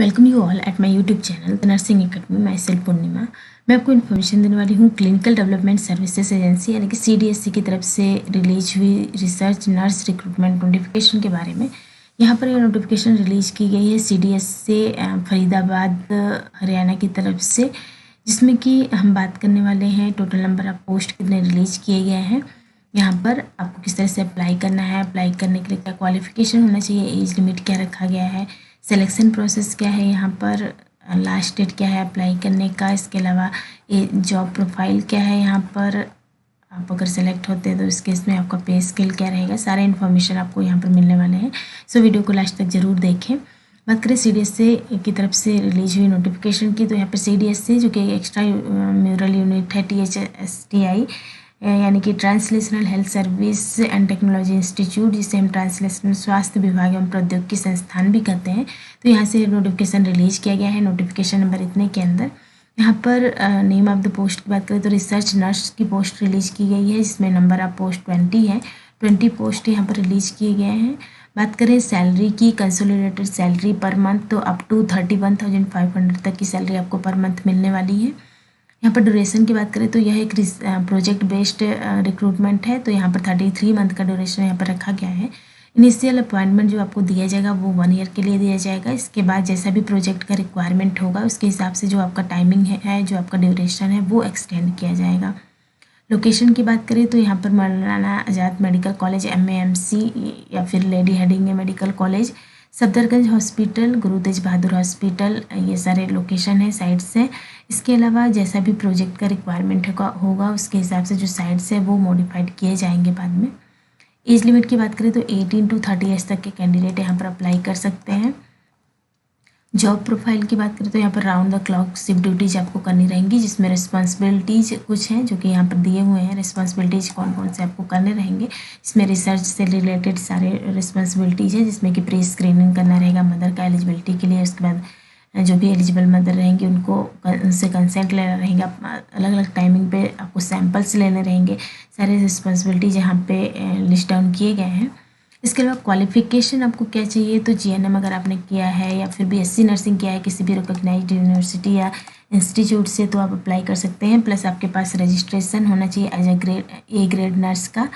Welcome you all at my YouTube channel the nursing academy. Myself Purnima. मैं आपको information देने वाली हूँ क्लिनिकल डेवलपमेंट सर्विसेज एजेंसी यानी कि CDSC की तरफ से रिलीज हुई रिसर्च नर्स रिक्रूटमेंट नोटिफिकेशन के बारे में। यहाँ पर यह नोटिफिकेशन रिलीज की गई है CDS से फरीदाबाद हरियाणा की तरफ से, जिसमें कि हम बात करने वाले हैं टोटल नंबर ऑफ पोस्ट कितने रिलीज किए गए हैं। यहाँ पर आपको किस तरह से अप्लाई करना है, अप्लाई करने के लिए क्या क्वालिफिकेशन होना चाहिए, एज लिमिट क्या रखा गया है, सिलेक्शन प्रोसेस क्या है, यहाँ पर लास्ट डेट क्या है अप्लाई करने का, इसके अलावा ये जॉब प्रोफाइल क्या है, यहाँ पर आप अगर सेलेक्ट होते हैं तो इस केस में आपका पे स्केल क्या रहेगा, सारे इन्फॉर्मेशन आपको यहाँ पर मिलने वाले हैं। सो वीडियो को लास्ट तक ज़रूर देखें। बात करें CDSC की तरफ से रिलीज हुई नोटिफिकेशन की, तो यहाँ पर CDSC जो कि एक्स्ट्रा म्यूरल यूनिट है THSTI यानी कि translational health service and technology institute, जिसे हम ट्रांसलेशनल स्वास्थ्य विभाग एवं प्रौद्योगिकी संस्थान भी कहते हैं। तो यहाँ से नोटिफिकेशन रिलीज किया गया है। नोटिफिकेशन नंबर इतने के अंदर यहाँ पर नेम ऑफ द पोस्ट की बात करें तो रिसर्च नर्स की पोस्ट रिलीज की गई है, जिसमें नंबर ऑफ पोस्ट 20 है। 20 पोस्ट यहाँ पर रिलीज किए गए हैं। बात करें सैलरी की, कंसोलिडेटेड सैलरी पर मंथ तो अप टू 31,500 तक की सैलरी आपको पर मंथ मिलने वाली है। यहाँ पर ड्यूरेशन की बात करें तो यह एक प्रोजेक्ट बेस्ड रिक्रूटमेंट है, तो यहाँ पर 33 मंथ का ड्यूरेशन यहाँ पर रखा गया है। इनिशियल अपॉइंटमेंट जो आपको दिया जाएगा वो 1 ईयर के लिए दिया जाएगा। इसके बाद जैसा भी प्रोजेक्ट का रिक्वायरमेंट होगा उसके हिसाब से जो आपका टाइमिंग है जो आपका ड्यूरेशन है वो एक्सटेंड किया जाएगा। लोकेशन की बात करें तो यहाँ पर मौलाना आज़ाद मेडिकल कॉलेज MAMC या फिर Lady Hardinge medical college, Safdarjung hospital, Guru Tegh बहादुर हॉस्पिटल, ये सारे लोकेशन है, साइट्स हैं। इसके अलावा जैसा भी प्रोजेक्ट का रिक्वायरमेंट होगा उसके हिसाब से जो साइट्स है वो मॉडिफाइड किए जाएंगे बाद में। एज लिमिट की बात करें तो 18 to 30 ईयर्स तक के कैंडिडेट यहाँ पर अप्लाई कर सकते हैं। जॉब प्रोफाइल की बात करें तो यहाँ पर round the clock shift duties आपको करनी रहेंगी, जिसमें रिस्पॉन्सिबिलिटीज कुछ हैं जो कि यहाँ पर दिए हुए हैं। रिस्पॉन्सिबिलिटीज कौन कौन से आपको करने रहेंगे, इसमें रिसर्च से रिलेटेड सारे रिस्पॉन्सिबिलिटीज है, जिसमें कि प्री स्क्रीनिंग करना रहेगा मदर का एलिजिबिलिटी के लिए। उसके बाद जो भी एलिजिबल मदर रहेंगी उनसे कंसेंट लेना रहेगा। अलग अलग टाइमिंग पे आपको सैम्पल्स लेने रहेंगे। सारे रिस्पॉन्सिबिलिटीज यहाँ पे लिस्ट डाउन किए गए हैं। इसके अलावा क्वालिफिकेशन आपको क्या चाहिए, तो GNM अगर आपने किया है या फिर BSc नर्सिंग किया है किसी भी रिकॉग्नाइज्ड यूनिवर्सिटी या इंस्टीट्यूट से तो आप अप्लाई कर सकते हैं। प्लस आपके पास रजिस्ट्रेशन होना चाहिए एज A ग्रेड नर्स का।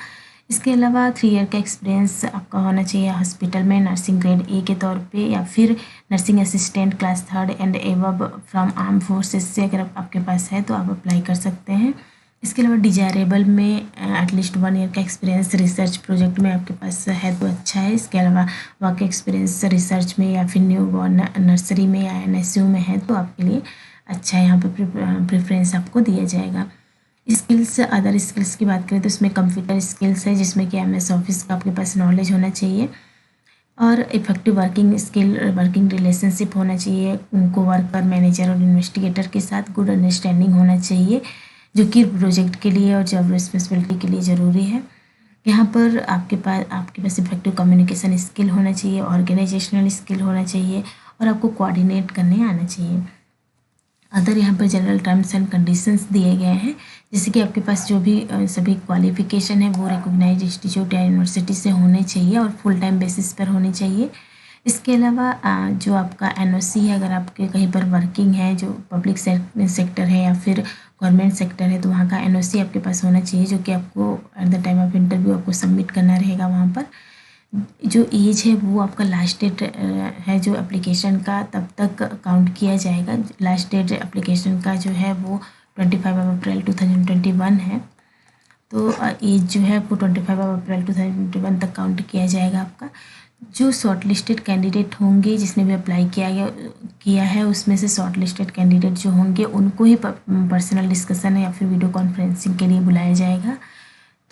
इसके अलावा 3 ईयर का एक्सपीरियंस आपका होना चाहिए हॉस्पिटल में नर्सिंग ग्रेड A के तौर पे, या फिर nursing assistant class 3rd and above from arm forces से अगर आपके पास है तो आप अप्लाई कर सकते हैं। इसके अलावा डिजायरेबल में एटलीस्ट 1 ईयर का एक्सपीरियंस रिसर्च प्रोजेक्ट में आपके पास है तो अच्छा है। इसके अलावा वर्क एक्सपीरियंस रिसर्च में या फिर न्यू बॉर्न नर्सरी में या NSU में है तो आपके लिए अच्छा है, यहाँ पर प्रेफरेंस आपको दिया जाएगा। स्किल्स, अदर स्किल्स की बात करें तो इसमें कंप्यूटर स्किल्स है, जिसमें कि MS ऑफिस का आपके पास नॉलेज होना चाहिए, और effective working skill, working relationship होना चाहिए। उनको वर्कर, मैनेजर और इन्वेस्टिगेटर के साथ गुड अंडरस्टैंडिंग होना चाहिए, जो कि प्रोजेक्ट के लिए और जॉब रिस्पॉन्सिबिलिटी के लिए ज़रूरी है। यहाँ पर आपके पास इफेक्टिव कम्युनिकेशन स्किल होना चाहिए, ऑर्गेनाइजेशनल स्किल होना चाहिए, और आपको कोऑर्डिनेट करने आना चाहिए। अदर यहाँ पर जनरल टर्म्स एंड कंडीशंस दिए गए हैं, जैसे कि आपके पास जो भी सभी क्वालिफिकेशन है वो रिकॉग्नाइज्ड इंस्टीट्यूट या यूनिवर्सिटी से होने चाहिए और फुल टाइम बेसिस पर होने चाहिए। इसके अलावा जो आपका NOC है, अगर आपके कहीं पर वर्किंग है जो पब्लिक सेक्टर है या फिर गवर्नमेंट सेक्टर है तो वहाँ का NOC आपके पास होना चाहिए, जो कि आपको at the time of interview आपको सबमिट करना रहेगा। वहाँ पर जो एज है वो आपका लास्ट डेट है जो एप्लीकेशन का तब तक काउंट किया जाएगा। लास्ट डेट एप्लीकेशन का जो है वो 25 अप्रैल 2021 है, तो एज जो है वो 25 अप्रैल 2021 तक काउंट किया जाएगा आपका। जो शॉर्ट लिस्टेड कैंडिडेट होंगे जिसने भी अप्लाई किया है उसमें से शॉर्ट लिस्टेड कैंडिडेट जो होंगे उनको ही पर्सनल डिस्कशन या फिर वीडियो कॉन्फ्रेंसिंग के लिए बुलाया जाएगा।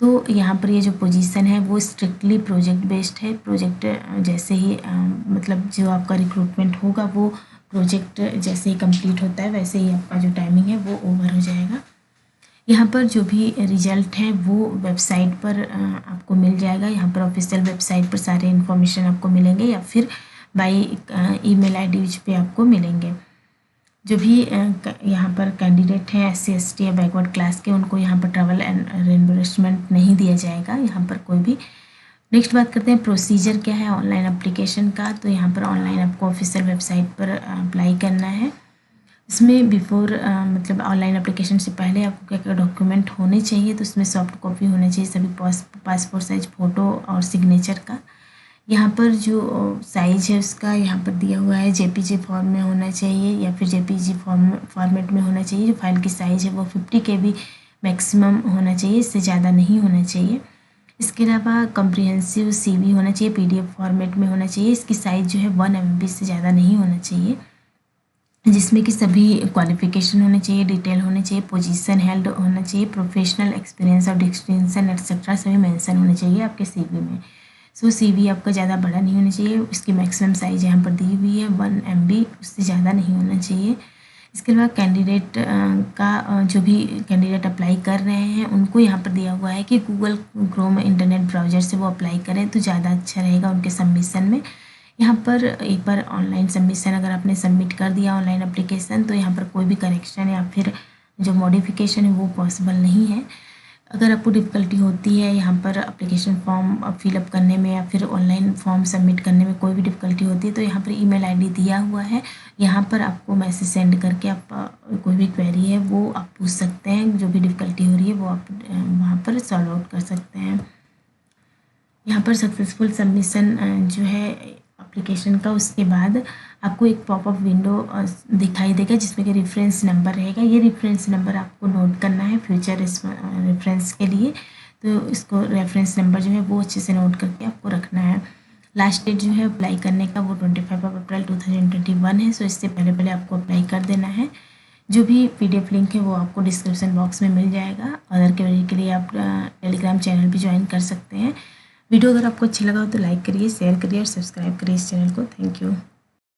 तो यहाँ पर ये जो पोजीशन है वो स्ट्रिक्टली प्रोजेक्ट बेस्ड है। प्रोजेक्ट जैसे ही मतलब जो आपका रिक्रूटमेंट होगा वो प्रोजेक्ट जैसे ही कंप्लीट होता है वैसे ही आपका जो टाइमिंग है वो ओवर हो जाएगा। यहाँ पर जो भी रिजल्ट है वो वेबसाइट पर आपको मिल जाएगा। यहाँ पर ऑफिशियल वेबसाइट पर सारे इन्फॉर्मेशन आपको मिलेंगे या फिर बाई ईमेल ID पे आपको मिलेंगे। जो भी यहाँ पर कैंडिडेट हैं SC ST या बैकवर्ड क्लास के, उनको यहाँ पर ट्रैवल एंड रिइंबर्समेंट नहीं दिया जाएगा। यहाँ पर कोई भी नेक्स्ट बात करते हैं प्रोसीजर क्या है ऑनलाइन एप्लीकेशन का। तो यहाँ पर ऑनलाइन आपको ऑफिशियल वेबसाइट पर अप्लाई करना है। इसमें बिफोर मतलब ऑनलाइन एप्लीकेशन से पहले आपको क्या क्या डॉक्यूमेंट होने चाहिए, तो उसमें सॉफ्ट कॉपी होने चाहिए सभी पासपोर्ट साइज फ़ोटो और सिग्नेचर का। यहाँ पर जो साइज़ है उसका यहाँ पर दिया हुआ है जेपीजी फॉर्म में होना चाहिए या फिर जेपीजी फॉर्मेट में होना चाहिए। जो फाइल की साइज़ है वो 50 KB मैक्सिमम होना चाहिए, इससे ज़्यादा नहीं होना चाहिए। इसके अलावा कम्प्रिहेंसिव CV होना चाहिए, PDF फॉर्मेट में होना चाहिए। इसकी साइज़ जो है 1 MB से ज़्यादा नहीं होना चाहिए, जिसमें कि सभी क्वालिफिकेशन होने चाहिए, डिटेल होने चाहिए, पोजीशन हेल्ड होना चाहिए, प्रोफेशनल एक्सपीरियंस और डिस्टिंक्शन एक्सेट्रा सभी मेंशन होने चाहिए आपके CV में। सो CV आपका ज़्यादा बड़ा नहीं होना चाहिए। इसकी मैक्सिमम साइज़ यहाँ पर दी हुई है 1 MB, उससे ज़्यादा नहीं होना चाहिए। इसके अलावा कैंडिडेट का जो भी कैंडिडेट अप्लाई कर रहे हैं उनको यहाँ पर दिया हुआ है कि गूगल क्रोम इंटरनेट ब्राउज़र से वो अप्लाई करें तो ज़्यादा अच्छा रहेगा उनके सबमिशन में। यहाँ पर एक बार ऑनलाइन सबमिशन अगर आपने सबमिट कर दिया ऑनलाइन एप्लीकेशन, तो यहाँ पर कोई भी करेक्शन या फिर जो मॉडिफिकेशन है वो पॉसिबल नहीं है। अगर आपको डिफ़िकल्टी होती है यहाँ पर एप्लीकेशन फॉर्म फिलअप करने में या फिर ऑनलाइन फॉर्म सबमिट करने में कोई भी डिफ़िकल्टी होती है, तो यहाँ पर ईमेल आईडी दिया हुआ है। यहाँ पर आपको मैसेज सेंड करके आप कोई भी क्वेरी है वो आप पूछ सकते हैं। जो भी डिफ़िकल्टी हो रही है वो आप वहाँ पर सॉल्व आउट कर सकते हैं। यहाँ पर सक्सेसफुल सबमिशन जो है एप्लीकेशन का, उसके बाद आपको एक पॉपअप विंडो दिखाई देगा जिसमें कि रेफरेंस नंबर रहेगा। ये रेफरेंस नंबर आपको नोट करना है फ्यूचर रेफरेंस के लिए। तो इसको रेफरेंस नंबर जो है वो अच्छे से नोट करके आपको रखना है। लास्ट डेट जो है अप्लाई करने का वो 25 अप्रैल 2021 है। सो इससे पहले पहले आपको अप्लाई कर देना है। जो भी PDF लिंक है वो आपको डिस्क्रिप्शन बॉक्स में मिल जाएगा। अदर के लिए आप टेलीग्राम चैनल भी ज्वाइन कर सकते हैं। वीडियो अगर आपको अच्छा लगा हो तो लाइक करिए, शेयर करिए और सब्सक्राइब करिए इस चैनल को। Thank you.